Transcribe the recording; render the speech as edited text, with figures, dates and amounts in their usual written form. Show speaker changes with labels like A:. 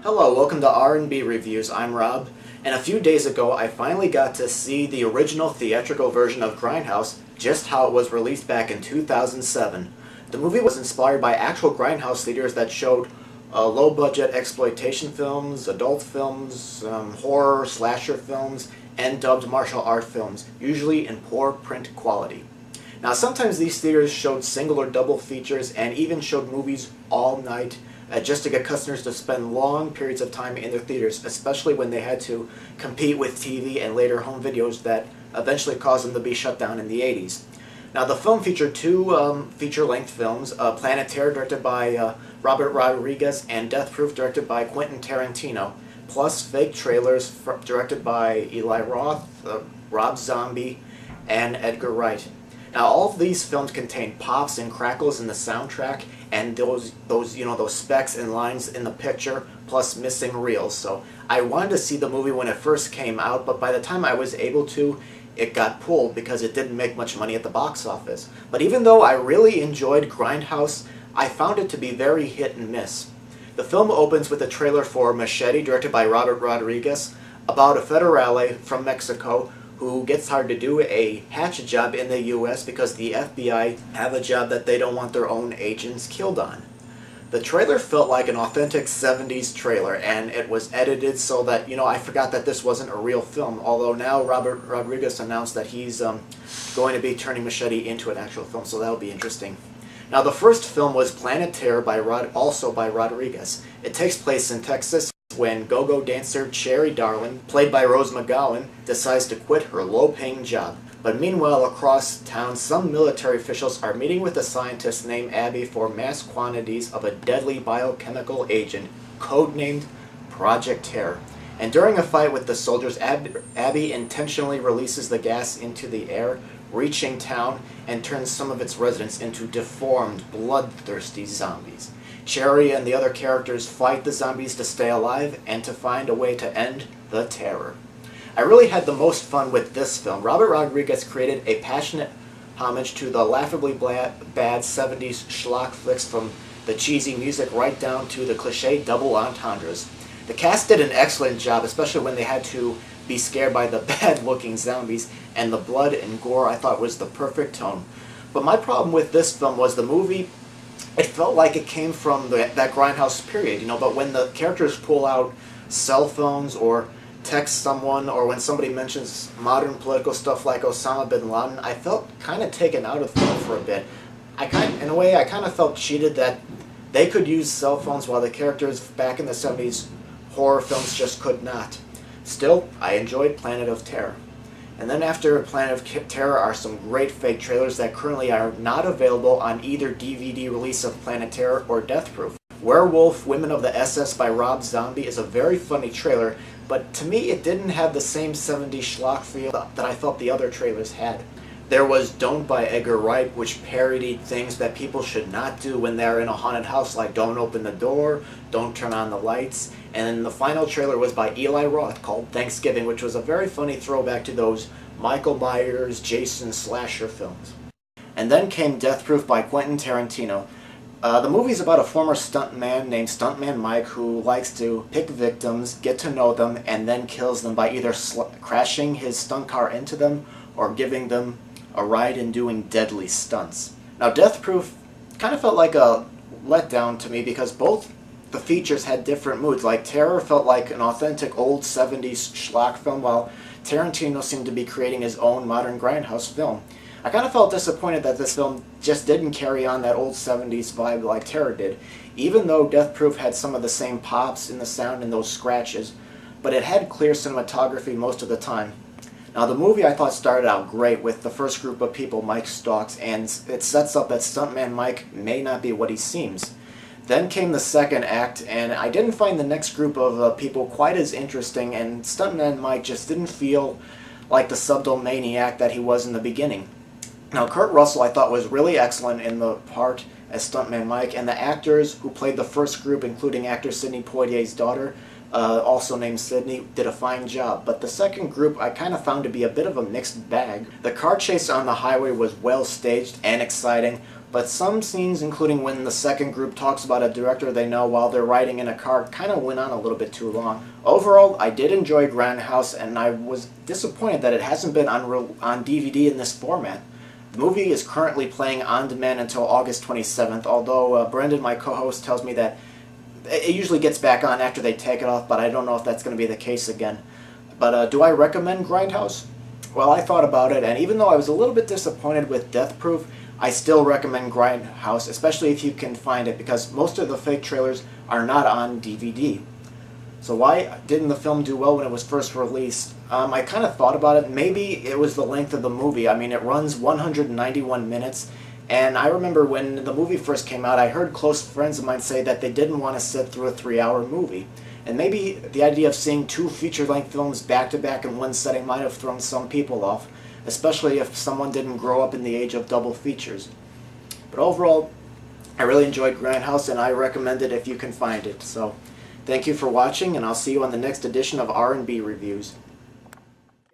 A: Hello, welcome to R&B Reviews. I'm Rob, and a few days ago I finally got to see the original theatrical version of Grindhouse, just how it was released back in 2007. The movie was inspired by actual Grindhouse theaters that showed low-budget exploitation films, adult films, horror, slasher films, and dubbed martial art films, usually in poor print quality. Now sometimes these theaters showed single or double features and even showed movies all night, just to get customers to spend long periods of time in their theaters, especially when they had to compete with TV and later home videos that eventually caused them to be shut down in the 80s. Now the film featured two feature-length films, Planet Terror directed by Robert Rodriguez and Death Proof directed by Quentin Tarantino, plus fake trailers directed by Eli Roth, Rob Zombie, and Edgar Wright. Now all of these films contain pops and crackles in the soundtrack and those specs and lines in the picture, plus missing reels. So I wanted to see the movie when it first came out, but by the time I was able to, it got pulled because it didn't make much money at the box office. But even though I really enjoyed Grindhouse, I found it to be very hit and miss. The film opens with a trailer for Machete, directed by Robert Rodriguez, about a federale from Mexico who gets hired to do a hatchet job in the U.S. because the FBI have a job that they don't want their own agents killed on. The trailer felt like an authentic 70s trailer, and it was edited so that, I forgot that this wasn't a real film, although now Robert Rodriguez announced that he's going to be turning Machete into an actual film, so that'll be interesting. Now the first film was Planet Terror, also by Rodriguez. It takes place in Texas when go-go dancer Cherry Darling, played by Rose McGowan, decides to quit her low-paying job. But meanwhile, across town, some military officials are meeting with a scientist named Abby for mass quantities of a deadly biochemical agent, codenamed Project Terror. And during a fight with the soldiers, Abby intentionally releases the gas into the air, reaching town, and turns some of its residents into deformed, bloodthirsty zombies. Cherry and the other characters fight the zombies to stay alive and to find a way to end the terror. I really had the most fun with this film. Robert Rodriguez created a passionate homage to the laughably bad 70s schlock flicks, from the cheesy music right down to the cliche double entendres. The cast did an excellent job, especially when they had to be scared by the bad-looking zombies, and the blood and gore I thought was the perfect tone. But my problem with this film was the movie, it felt like it came from that Grindhouse period, but when the characters pull out cell phones or text someone, or when somebody mentions modern political stuff like Osama bin Laden, I felt kind of taken out of film for a bit. In a way, I kind of felt cheated that they could use cell phones while the characters back in the 70s horror films just could not. Still, I enjoyed Planet of Terror. And then after Planet of Terror are some great fake trailers that currently are not available on either DVD release of Planet Terror or Death Proof. Werewolf Women of the SS by Rob Zombie is a very funny trailer, but to me it didn't have the same 70s schlock feel that I felt the other trailers had. There was Don't by Edgar Wright, which parodied things that people should not do when they're in a haunted house, like don't open the door, don't turn on the lights. And the final trailer was by Eli Roth called Thanksgiving, which was a very funny throwback to those Michael Myers, Jason slasher films. And then came Death Proof by Quentin Tarantino. The movie's about a former stuntman named Stuntman Mike who likes to pick victims, get to know them, and then kills them by either crashing his stunt car into them or giving them a ride and doing deadly stunts. Now Death Proof kind of felt like a letdown to me because both the features had different moods. Like Terror felt like an authentic old 70s schlock film, while Tarantino seemed to be creating his own modern Grindhouse film. I kind of felt disappointed that this film just didn't carry on that old 70s vibe like Terror did, even though Death Proof had some of the same pops in the sound and those scratches, but it had clear cinematography most of the time. Now the movie I thought started out great with the first group of people Mike stalks, and it sets up that Stuntman Mike may not be what he seems. Then came the second act, and I didn't find the next group of people quite as interesting, and Stuntman Mike just didn't feel like the subtle maniac that he was in the beginning. Now, Kurt Russell I thought was really excellent in the part as Stuntman Mike, and the actors who played the first group, including actor Sidney Poitier's daughter, also named Sydney, did a fine job. But the second group I kind of found to be a bit of a mixed bag. The car chase on the highway was well staged and exciting, but some scenes, including when the second group talks about a director they know while they're riding in a car, kind of went on a little bit too long. Overall, I did enjoy Grindhouse, and I was disappointed that it hasn't been on DVD in this format. The movie is currently playing on demand until August 27th, although Brendan, my co-host, tells me that it usually gets back on after they take it off, but I don't know if that's going to be the case again. But do I recommend Grindhouse? Well, I thought about it, and even though I was a little bit disappointed with Death Proof, I still recommend Grindhouse, especially if you can find it, because most of the fake trailers are not on DVD. So why didn't the film do well when it was first released? I kind of thought about it. Maybe it was the length of the movie. I mean, it runs 191 minutes, and I remember when the movie first came out, I heard close friends of mine say that they didn't want to sit through a 3-hour movie. And maybe the idea of seeing 2 feature-length films back-to-back in one setting might have thrown some people off, especially if someone didn't grow up in the age of double features. But overall, I really enjoyed Grindhouse, and I recommend it if you can find it. So, thank you for watching, and I'll see you on the next edition of R&B Reviews.